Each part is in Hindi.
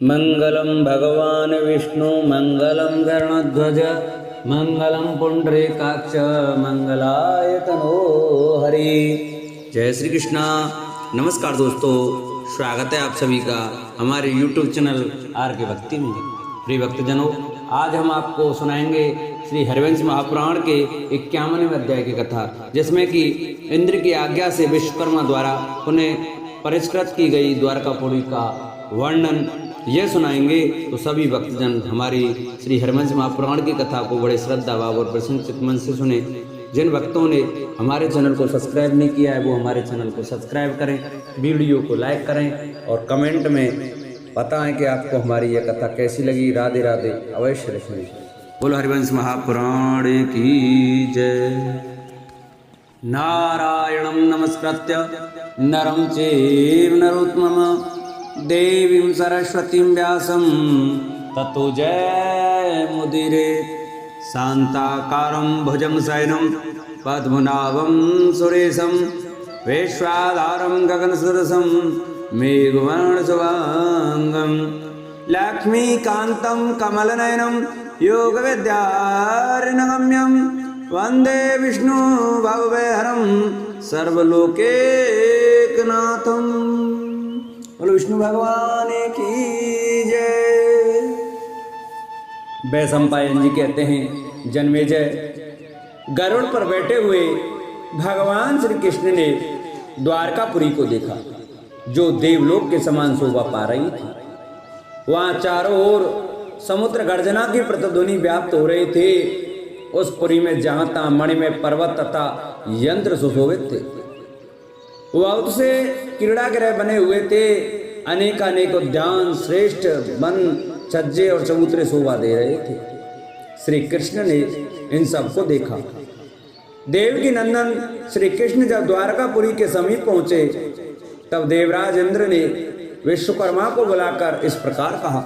मंगलम भगवान विष्णु मंगलम गरुड़ध्वज मंगलम पुंडरीकाक्ष मंगलाय तनो हरि। जय श्री कृष्णा। नमस्कार दोस्तों, स्वागत है आप सभी का हमारे YouTube चैनल आर के भक्ति में। प्रिय भक्तजनों, आज हम आपको सुनाएंगे श्री हरिवंश महापुराण के 51वें अध्याय की कथा, जिसमें कि इंद्र की आज्ञा से विश्वकर्मा द्वारा पुनः परिष्कृत की गई द्वारकापुरी का वर्णन यह सुनाएंगे। तो सभी भक्तजन हमारी श्री हरिवंश महापुराण की कथा को बड़े श्रद्धा भाव और प्रसन्नचित मन से सुने। जिन भक्तों ने हमारे चैनल को सब्सक्राइब नहीं किया है वो हमारे चैनल को सब्सक्राइब करें, वीडियो को लाइक करें और कमेंट में बताएं कि आपको हमारी यह कथा कैसी लगी। राधे राधे अवश्य रखें। बोलो हरिवंश महापुराण की जय। नारायणं नमस्कृत्य नरं चैव नरोत्तमं देवीं सरस्वतीं व्यासं ततो जयमुदीरयेत्। शान्ताकारं भुजगशयनं पद्मनाभं सुरेशं विश्वाधारं गगनसदृशं मेघवर्णशुभांगं लक्ष्मीकान्तं कमलनयनं योगविद्यार्णगम्यं वन्दे विष्णु भवभयहरं सर्वलोकैकनाथं। बोलो विष्णु भगवान की जय। वैशंपायन जी कहते हैं, जन्मेजय, गरुड़ पर बैठे हुए भगवान श्री कृष्ण ने द्वारकापुरी को देखा, जो देवलोक के समान शोभा पा रही थी। वहां चारों ओर समुद्र गर्जना की प्रतिध्वनि व्याप्त हो रहे थे। उस पुरी में जहां तहां मणिमय पर्वत तथा यंत्र सुशोभित थे। बहुत से क्रीड़ागृह बने हुए थे। अनेक उद्यान, श्रेष्ठ वन, छज्जे और चबूतरे शोभा दे रहे थे। श्री कृष्ण ने इन सबको देखा। देवकी नंदन श्री कृष्ण जब द्वारकापुरी के समीप पहुंचे तब देवराज इंद्र ने विश्वकर्मा को बुलाकर इस प्रकार कहा,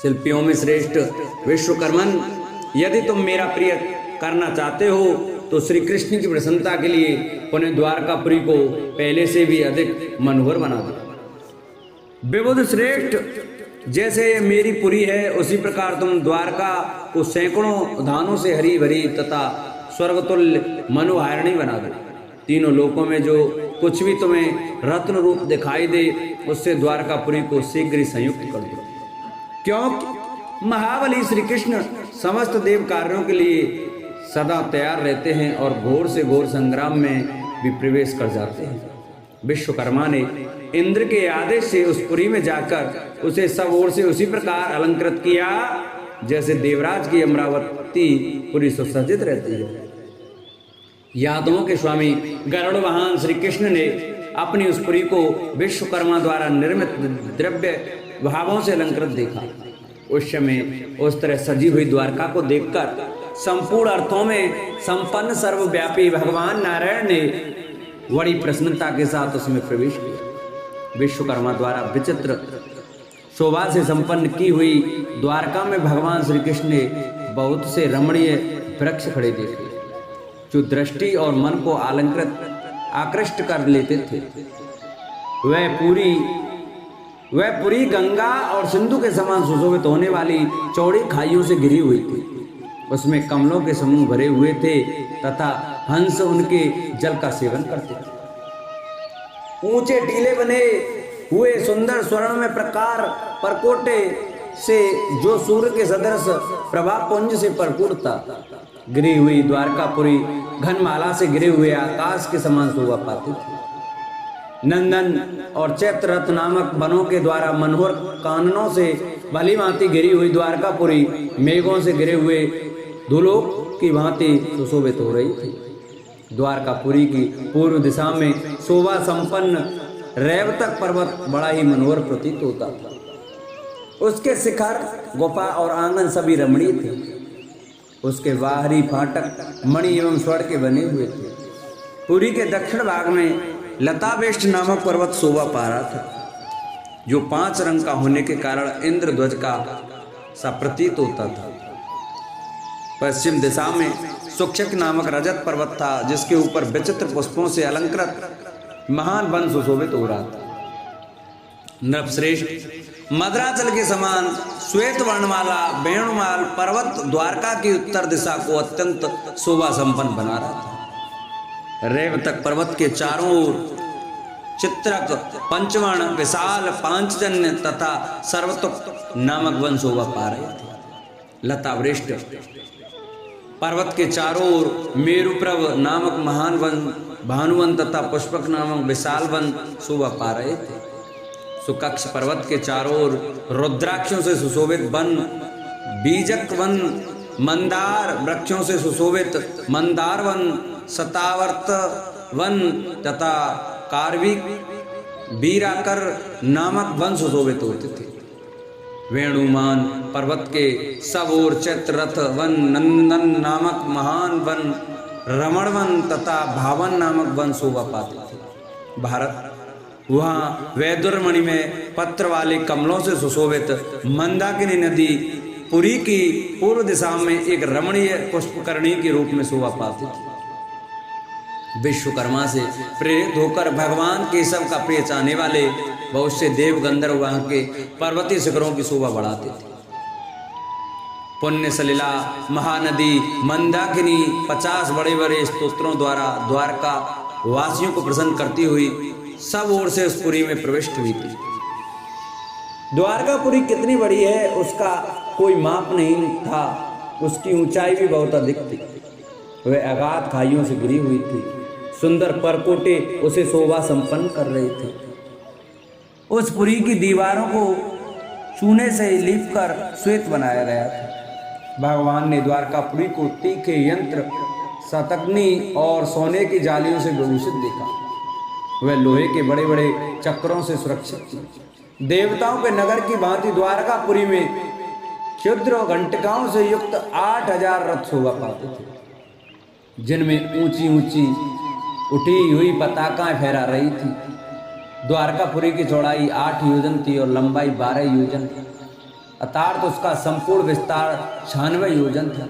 शिल्पियों में श्रेष्ठ विश्वकर्मन, यदि तुम मेरा प्रिय करना चाहते हो तो श्री कृष्ण की प्रसन्नता के लिए पुनः द्वारकापुरी को पहले से भी अधिक मनोहर बना दो। विबुध श्रेष्ठ, जैसे मेरी पुरी है उसी प्रकार तुम द्वारका को सैकड़ों धानों से हरी भरी तथा स्वर्गतुल्य मनोहारिणी बना दो। तीनों लोकों में जो कुछ भी तुम्हें रत्न रूप दिखाई दे उससे द्वारकापुरी को शीघ्र ही संयुक्त कर दो, क्योंकि महाबली श्री कृष्ण समस्त देव कार्यों के लिए सदा तैयार रहते हैं और घोर से घोर संग्राम में भी प्रवेश कर जाते हैं। विश्वकर्मा ने इंद्र के आदेश से उस पुरी में जाकर उसे सब ओर से उसी प्रकार अलंकृत किया जैसे देवराज की अमरावती पुरी सुसज्जित रहती है। यादवों के स्वामी गरुड़ वाहन श्री कृष्ण ने अपनी उस पुरी को विश्वकर्मा द्वारा निर्मित द्रव्य भावों से अलंकृत देखा। उस समय उस तरह सजी हुई द्वारका को देखकर संपूर्ण अर्थों में संपन्न सर्वव्यापी भगवान नारायण ने बड़ी प्रसन्नता के साथ उसमें प्रवेश किया। विश्वकर्मा द्वारा विचित्र शोभा से संपन्न की हुई द्वारका में भगवान श्री कृष्ण ने बहुत से रमणीय वृक्ष खड़े देखे, जो दृष्टि और मन को अलंकृत आकृष्ट कर लेते थे। वह पुरी गंगा और सिंधु के समान सुशोभित होने वाली चौड़ी खाइयों से घिरी हुई थी। उसमें कमलों के समूह भरे हुए थे तथा हंस उनके जल का सेवन करते थे। ऊंचे टीले बने हुए सुंदर स्वर्ण में प्रकार परकोटे से जो सूर्य के सदृश प्रभा पुंज से भरपूर था। गिरी हुई द्वारकापुरी घनमाला से घिरे हुए आकाश के समान शोभा पाती थी। नंदन और चैत्ररथ नामक वनों के द्वारा मनोहर काननों से भली भांति घिरी हुई द्वारकापुरी मेघों से घिरे हुए धूलोक की भांति सुशोभित हो रही थी। द्वारकापुरी की पूर्व दिशा में शोभा संपन्न रैवतक पर्वत बड़ा ही मनोहर प्रतीत होता था। उसके शिखर, गुफा और आंगन सभी रमणीय थे। उसके बाहरी फाटक मणि एवं स्वर्ण के बने हुए थे। पुरी के दक्षिण भाग में लतावेष्ट नामक पर्वत शोभा पा रहा था, जो 5 रंग का होने के कारण इंद्रध्वज का सा प्रतीत होता था। पश्चिम दिशा में सुक्षक नामक रजत पर्वत था, जिसके ऊपर विचित्र पुष्पों से अलंकृत महान वन सुशोभित हो रहा था। नृपश्रेष्ठ, मद्राचल के समान श्वेत वर्णमाला वेणुमाल पर्वत द्वारका की उत्तर दिशा को अत्यंत शोभा संपन्न बना रहा था। रेवतक पर्वत के चारों ओर चित्रक, पंचवर्ण, विशाल, पांचजन्य तथा सर्वतुक नामक वन शोभा पा रहे थे। लता वृष्ट पर्वत के चारों ओर मेरुप्रभ नामक महान वन, भानुवन तथा पुष्पक नामक विशाल वन शोभा पा रहे थे। सुकक्ष पर्वत के चारों ओर रुद्राक्षों से सुशोभित वन, बीजक वन, मंदार वृक्षों से सुशोभित मंदार वन, शतावर्त वन तथा कार्विक बीराकर नामक वन सुशोभित होते थे। वेणुमान पर्वत के सब ओर चैत्ररथ वन, नंदन नामक महान वन, रमण वन तथा भावन नामक वन शोभा पाते थे। भारत वहाँ वैदुरमणि में पत्र वाले कमलों से सुशोभित मंदाकिनी नदी पुरी की पूर्व दिशा में एक रमणीय पुष्पकरणी के रूप में शोभा पाती थी। विश्वकर्मा से प्रेरित होकर भगवान केशव का प्रिय चाहने वाले बहुत से देव गंधर्व वहाँ के पर्वतीय शिखरों की शोभा बढ़ाते थे। पुण्य सलिला महानदी मंदाकिनी 50 बड़े बड़े स्तोत्रों द्वारा द्वारका वासियों को प्रसन्न करती हुई सब ओर से उस पुरी में प्रविष्ट हुई थी। द्वारकापुरी कितनी बड़ी है उसका कोई माप नहीं था। उसकी ऊंचाई भी बहुत अधिक थी। वह अगाध खाइयों से घिरी हुई थी। सुंदर परकोटे उसे शोभा संपन्न कर रहे थे। उस पुरी की दीवारों को चूने से लीपकर श्वेत बनाया गया था। भगवान ने द्वारकापुरी को तीखे यंत्र, शतग्नि और सोने की जालियों से विभूषित देखा। वह लोहे के बड़े बड़े चक्रों से सुरक्षित थी। देवताओं के नगर की भांति द्वारकापुरी में क्षुद्र घंटिकाओं से युक्त 8000 रथ शोभा पाते थे, जिनमें ऊंची ऊंची उठी हुई पताकाएं फहरा रही थी। द्वारकापुरी की चौड़ाई 8 योजन थी और लंबाई 12 योजन थी, अर्थात उसका संपूर्ण विस्तार 96 योजन था।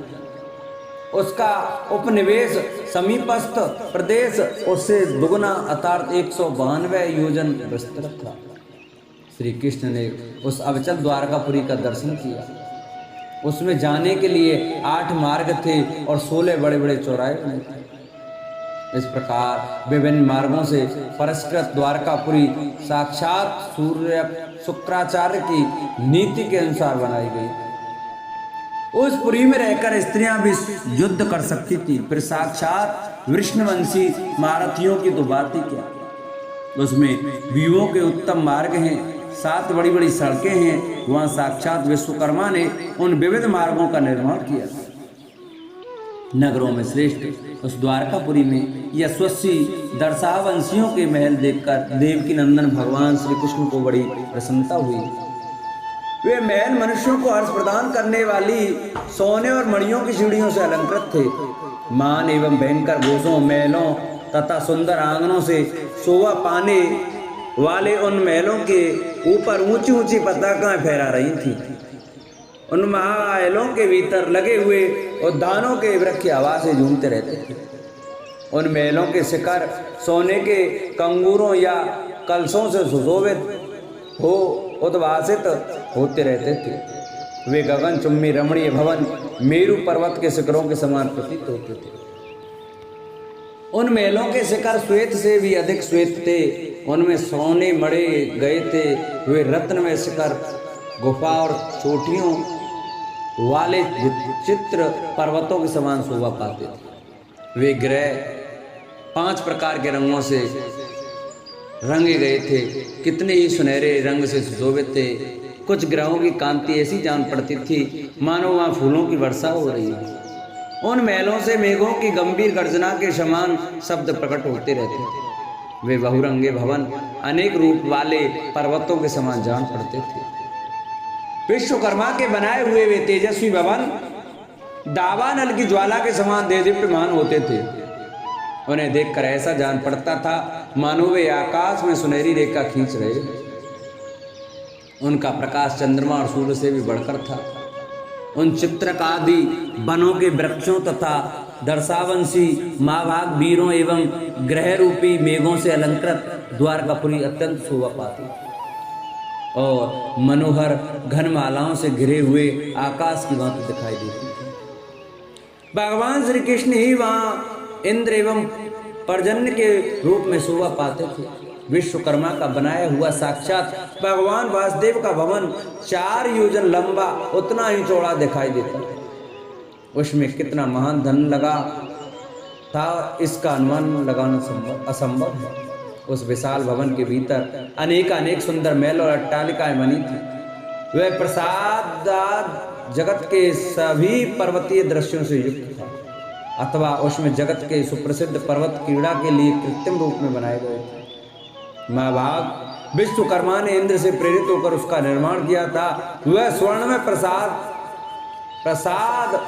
उसका उपनिवेश समीपस्थ प्रदेश उससे दुगुना अर्थात 192 योजन विस्तृत था। श्री कृष्ण ने उस अविचल द्वारकापुरी का दर्शन किया। उसमें जाने के लिए 8 मार्ग थे और 16 बड़े बड़े चौराहे बने थे। इस प्रकार विभिन्न मार्गों से परिष्कृत द्वारकापुरी साक्षात सूर्य शुक्राचार्य की नीति के अनुसार बनाई गई। उस पुरी में रहकर स्त्रियां भी युद्ध कर सकती थी। फिर साक्षात विष्णुवंशी महारथियों की तो बात ही क्या। उसमें वीवों के उत्तम मार्ग हैं, 7 बड़ी बड़ी सड़कें हैं। वहां साक्षात विश्वकर्मा ने उन विविध मार्गों का निर्माण किया। नगरों में श्रेष्ठ उस द्वारकापुरी में यशस्वी दर्शावंशियों के महल देखकर देवकी नंदन भगवान श्री कृष्ण को बड़ी प्रसन्नता हुई। वे महल मनुष्यों को हर्ष प्रदान करने वाली सोने और मणियों की सीढ़ियों से अलंकृत थे। मान एवं भयंकर घोषों, महलों तथा सुंदर आंगनों से शोभा पाने वाले उन महलों के ऊपर ऊंची ऊंची पताकाएं फहरा रही थीं। उन महलों के भीतर लगे हुए उद्यानों के वृक्ष हवा से झूमते रहते थे। उन महलों के शिखर सोने के कंगूरों या कलशों से सुशोभित हो उद्भासित होते रहते थे। वे गगनचुम्बी रमणीय भवन मेरु पर्वत के शिखरों के समान प्रतीत होते थे। उन महलों के शिखर श्वेत से भी अधिक श्वेत थे। उनमें सोने मढ़े गए थे। वे रत्नमय शिखर, गुफा और चोटियों वाले चित्र पर्वतों के समान शोभा पाते थे। वे ग्रह 5 प्रकार के रंगों से रंगे गए थे। कितने ही सुनहरे रंग से सुशोभित थे। कुछ ग्रहों की कांति ऐसी जान पड़ती थी मानो वहाँ फूलों की वर्षा हो रही है। उन महलों से मेघों की गंभीर गर्जना के समान शब्द प्रकट होते रहते थे। वे बहुरंगे भवन अनेक रूप वाले पर्वतों के समान जान पड़ते थे। विश्वकर्मा के बनाए हुए वे तेजस्वी भवन दावानल की ज्वाला के समान देदीप्यमान होते थे। उन्हें देखकर ऐसा जान पड़ता था मानो वे आकाश में सुनहरी रेखा खींच रहे। उनका प्रकाश चंद्रमा और सूर्य से भी बढ़कर था। उन चित्रकादि वनों के वृक्षों तथा दर्शावंशी महाभाग वीरों एवं ग्रह रूपी मेघों से अलंकृत द्वारकापुरी अत्यंत शोभा पाती। और मनोहर घनमालाओं से घिरे हुए आकाश की भांति दिखाई देती थी। भगवान श्री कृष्ण ही वहाँ इंद्र एवं पर्जन्य के रूप में शोभा पाते थे। विश्वकर्मा का बनाया हुआ साक्षात भगवान वासुदेव का भवन 4 योजन लंबा, उतना ही चौड़ा दिखाई देता था। उसमें कितना महान धन लगा था, इसका अनुमान लगाना असंभव है। उस विशाल भवन के भीतर अनेक सुंदर महल और अट्टालिकाएं बनी थी। वह प्रसाद जगत के सभी पर्वतीय दृश्यों से युक्त था, अथवा उसमें जगत के सुप्रसिद्ध पर्वत क्रीड़ा के लिए कृत्रिम रूप में बनाए गए थे। महाभाग विश्वकर्मा ने इंद्र से प्रेरित होकर उसका निर्माण किया था। वह स्वर्ण में प्रसाद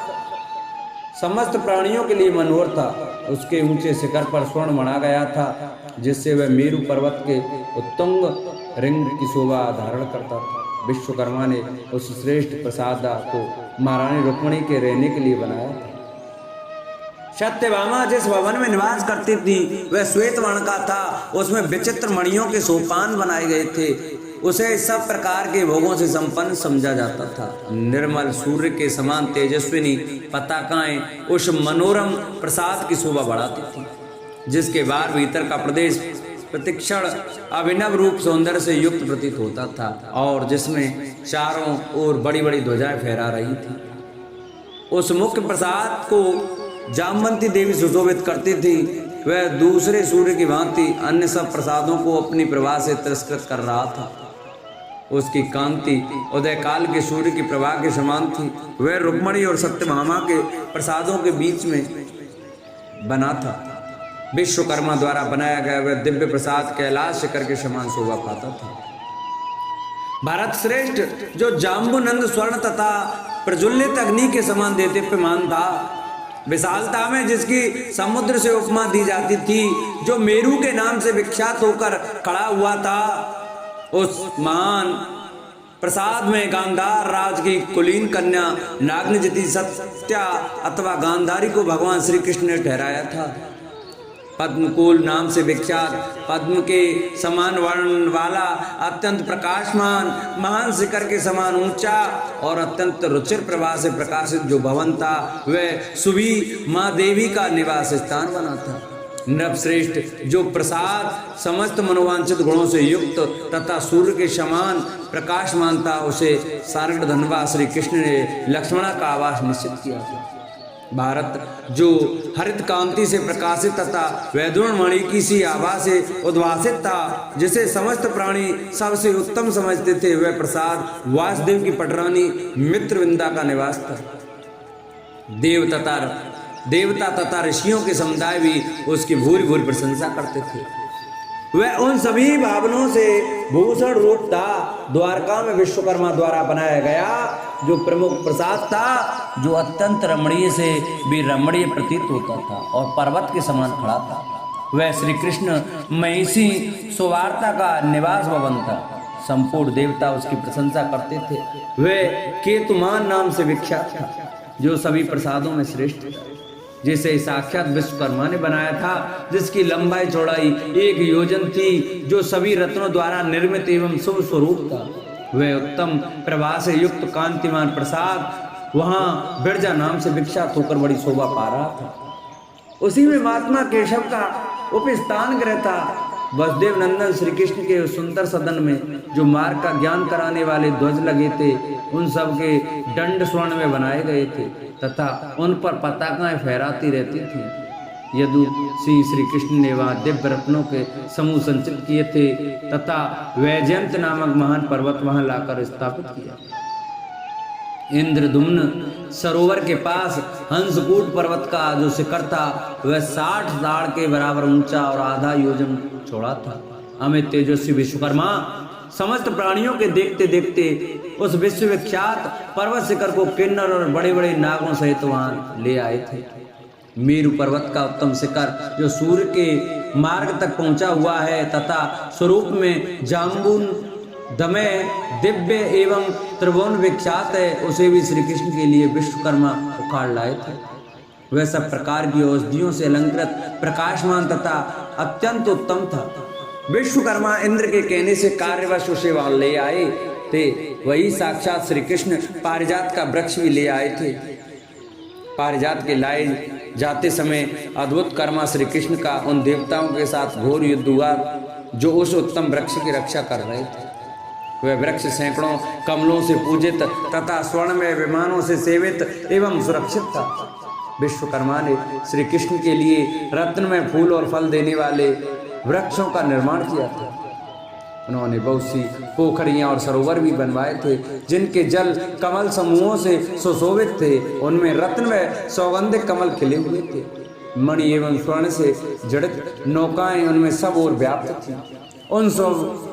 समस्त प्राणियों के लिए मनोहर था। उसके ऊंचे शिखर पर स्वर्ण बना गया था, जिससे वह मेरु पर्वत के उत्तुंग रिंग की शोभा धारण करता था। विश्वकर्मा ने उस श्रेष्ठ प्रसाद को महारानी रुक्मिणी के रहने के लिए बनाया था। सत्यभामा जिस भवन में निवास करती थी वह श्वेत वर्ण का था। उसमें विचित्र मणियों के सोपान बनाए गए थे। उसे सब प्रकार के भोगों से संपन्न समझा जाता था। निर्मल सूर्य के समान तेजस्विनी पताकाएं उस मनोरम प्रसाद की शोभा बढ़ाती थी, जिसके बाहर भीतर का प्रदेश प्रतिक्षण अभिनव रूप सौंदर्य से युक्त प्रतीत होता था और जिसमें चारों ओर बड़ी बड़ी ध्वजाएं फहरा रही थी। उस मुख्य प्रसाद को जामवंती देवी सुशोभित करती थी। वह दूसरे सूर्य की भांति अन्य सब प्रसादों को अपनी प्रभा से तिरस्कृत कर रहा था। उसकी कांति उदय काल के सूर्य की प्रभा के समान थी। वह रुक्मिणी और सत्यभामा के प्रसादों के बीच में बना था। विश्वकर्मा द्वारा बनाया गया वह दिव्य प्रसाद कैलाश शिखर के समान शोभा पाता था। भारत श्रेष्ठ जो जाम्बुनंद स्वर्ण तथा प्रज्वलित अग्नि के समान देदीप्यमान था, विशालता में जिसकी समुद्र से उपमा दी जाती थी, जो मेरू के नाम से विख्यात होकर खड़ा हुआ था, उस महान प्रसाद में गांधार राज की कुलीन कन्या नागनजति सत्या अथवा गांधारी को भगवान श्री कृष्ण ने ठहराया था। पद्मकुल नाम से विख्यात पद्म के समान वर्ण वाला अत्यंत प्रकाशमान महान शिखर के समान ऊंचा और अत्यंत रुचिर प्रभा से प्रकाशित जो भवन था, वह सुबी माँ देवी का निवास स्थान बना था। नृपश्रेष्ठ जो प्रसाद समस्त मनोवांछित गुणों से युक्त तथा सूर्य के समान प्रकाशमान था, उसे सारंग धनवा श्री कृष्ण ने लक्ष्मणा का आवास निश्चित किया था। भारत जो हरित कांति से प्रकाशित तथा वैदुण मणि की सी आभा से उद्भासित था, जिसे समस्त प्राणी सबसे उत्तम समझते थे, वह प्रसाद वासुदेव की पटरानी मित्रविंदा का निवास था। देवता तथा ऋषियों के समुदाय भी उसकी भूरी भूरी प्रशंसा करते थे। वह उन सभी भावनों से भूषण रूप था। द्वारका में विश्वकर्मा द्वारा बनाया गया जो प्रमुख प्रसाद था, जो अत्यंत रमणीय से भी रमणीय प्रतीत होता था और पर्वत के समान खड़ा था, वह श्री कृष्ण महिषी सुवार्ता का निवास भवन था। संपूर्ण देवता उसकी प्रशंसा करते थे। वह केतुमान नाम से विख्यात था, जो सभी प्रसादों में श्रेष्ठ था, जिसे साक्षात विश्वकर्मा ने बनाया था, जिसकी लंबाई चौड़ाई 1 योजन थी, जो सभी रत्नों द्वारा निर्मित एवं शुभ स्वरूप था। वह उत्तम प्रभा से युक्त कांतिमान प्रसाद वहां बिरजा नाम से विख्यात होकर बड़ी शोभा पा रहा था। उसी में महात्मा केशव का उपस्थान गृह था। वसुदेव नंदन श्री कृष्ण के उस सुंदर सदन में जो मार्ग का ज्ञान कराने वाले ध्वज लगे थे, उन सब के दंड स्वर्ण में बनाए गए थे तथा उन पर पताकाएं फहराती रहती थी। यदु श्री कृष्ण ने वहाँ दिव्य रत्नों के समूह संचित किए थे तथा वैजयंत नामक महान पर्वत वहां लाकर स्थापित किया। इंद्रदुम्न सरोवर के पास हंसकूट पर्वत का जो शिखर था, वह 60 दाढ़ के बराबर ऊंचा और आधा योजन चौड़ा था। अमित तेजस्वी विश्वकर्मा समस्त प्राणियों के देखते देखते उस विश्वविख्यात पर्वत शिखर को किन्नर और बड़े बड़े नागों सहित वहां ले आए थे। मेरु पर्वत का उत्तम शिखर जो सूर्य के मार्ग तक पहुंचा हुआ है तथा स्वरूप में जाम्बून दमय दिव्य एवं त्रिभुवन विख्यात है, उसे भी श्री कृष्ण के लिए विश्वकर्मा उखाड़ लाए थे। वह सब प्रकार की औषधियों से अलंकृत प्रकाशमान तथा अत्यंत उत्तम था। विश्वकर्मा इंद्र के कहने से कार्यवश उसे वहां ले आए थे। वही साक्षात श्री कृष्ण पारिजात का वृक्ष भी ले आए थे। पारिजात के लाए जाते समय अद्भुत कर्मा श्री कृष्ण का उन देवताओं के साथ घोर युद्ध हुआ जो उस उत्तम वृक्ष की रक्षा कर रहे थे। वह वृक्ष सैकड़ों कमलों से पूजित तथा स्वर्णमय विमानों से सेवित एवं सुरक्षित था। विश्वकर्मा ने श्री कृष्ण के लिए रत्नमय फूल और फल देने वाले वृक्षों का निर्माण किया था। उन्होंने बहुत सी पोखरियां और सरोवर भी बनवाए थे जिनके जल कमल समूहों से सुशोभित थे। उनमें रत्नमय सौगंधिक कमल खिले हुए थे। मणि एवं स्वर्ण से जड़ित नौकाएं उनमें सब ओर व्याप्त थी। उन सब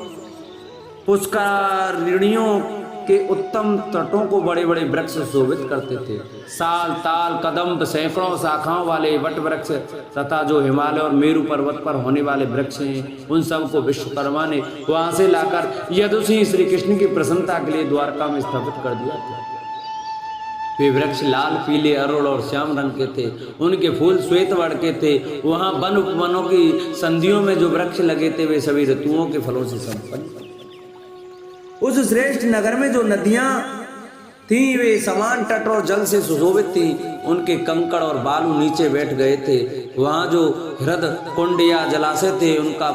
पुष्करिणियों के उत्तम तटों को बड़े बड़े वृक्ष शोभित करते थे। साल, ताल, कदम्ब, सैकड़ों शाखाओं वाले वट वृक्ष तथा जो हिमालय और मेरु पर्वत पर होने वाले वृक्ष हैं, उन सब को विश्वकर्मा ने वहां से लाकर यदुषी श्री कृष्ण की प्रसन्नता के लिए द्वारका में स्थापित कर दिया था। वे वृक्ष लाल, पीले, अरुण और श्याम रंग के थे। उनके फूल श्वेत वर्ण के थे। वहां वन उपवनों की संधियों में जो वृक्ष लगे थे वे सभी ऋतुओं के फलों से संपन्न। उस श्रेष्ठ नगर में जो नदियां थीं वे समान तट और जल से सुशोभित थीं। उनके कंकड़ और बालू नीचे बैठ गए थे। वहां जो हृद कुंड या जलाशय थे उनका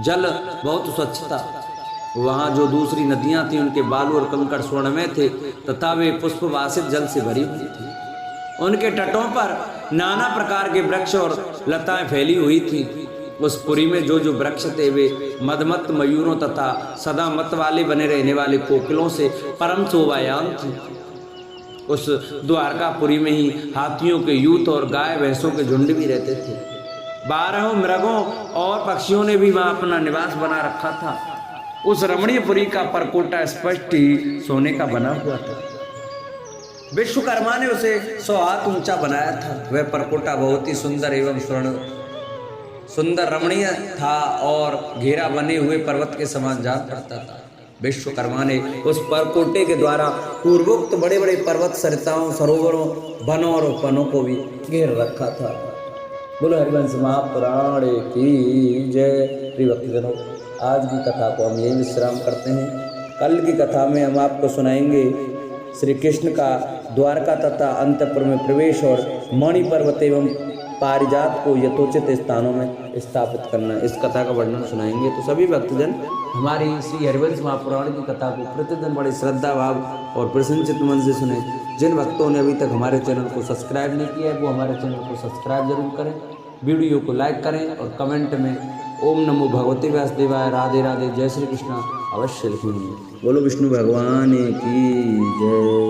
जल बहुत स्वच्छ था। वहां जो दूसरी नदियां थीं उनके बालू और कंकड़ स्वर्णमय थे तथा वे पुष्पवासित जल से भरी हुई थी। उनके तटों पर नाना प्रकार के वृक्ष और लताएं फैली हुई थी। उस पुरी में जो जो वृक्ष थे वे मदमत मयूरों तथा सदा मत वाले बने रहने वाले कोकिलों से परम शोभायान थी। उस द्वारकापुरी में ही हाथियों के यूथ और गाय भैंसों के झुंड भी रहते थे। 12 मृगों और पक्षियों ने भी वहां अपना निवास बना रखा था। उस रमणीयपुरी का परकोटा स्पष्ट ही सोने का बना हुआ था। विश्वकर्मा ने उसे 100 हाथ ऊंचा बनाया था। वह परकोटा बहुत ही सुंदर एवं सुंदर रमणीय था और घेरा बने हुए पर्वत के समान जान पड़ता था। विश्वकर्मा ने उस परकोटे के द्वारा पूर्वोक्त बड़े बड़े पर्वत, सरिताओं, सरोवरों, वनों और उपवनों को भी घेर रखा था। बोलो हरिवंश महापुराण की जय। प्रिय भक्तजनों, आज की कथा को हम यही विश्राम करते हैं। कल की कथा में हम आपको सुनाएंगे श्री कृष्ण का द्वारका तथा अंतपुर में प्रवेश और मणि पर्वत एवं पारिजात को यथोचित स्थानों में स्थापित करना। इस कथा का वर्णन सुनाएंगे। तो सभी भक्तजन हमारी श्री हरिवंश महापुराण की कथा को प्रतिदिन बड़े श्रद्धा भाव और प्रसन्नचित मन से सुने। जिन भक्तों ने अभी तक हमारे चैनल को सब्सक्राइब नहीं किया है वो हमारे चैनल को सब्सक्राइब जरूर करें, वीडियो को लाइक करें और कमेंट में ओम नमो भगवते व्यासदेवाय, राधे राधे, जय श्री कृष्णा अवश्य लिखेंगे। बोलो विष्णु भगवान की जय।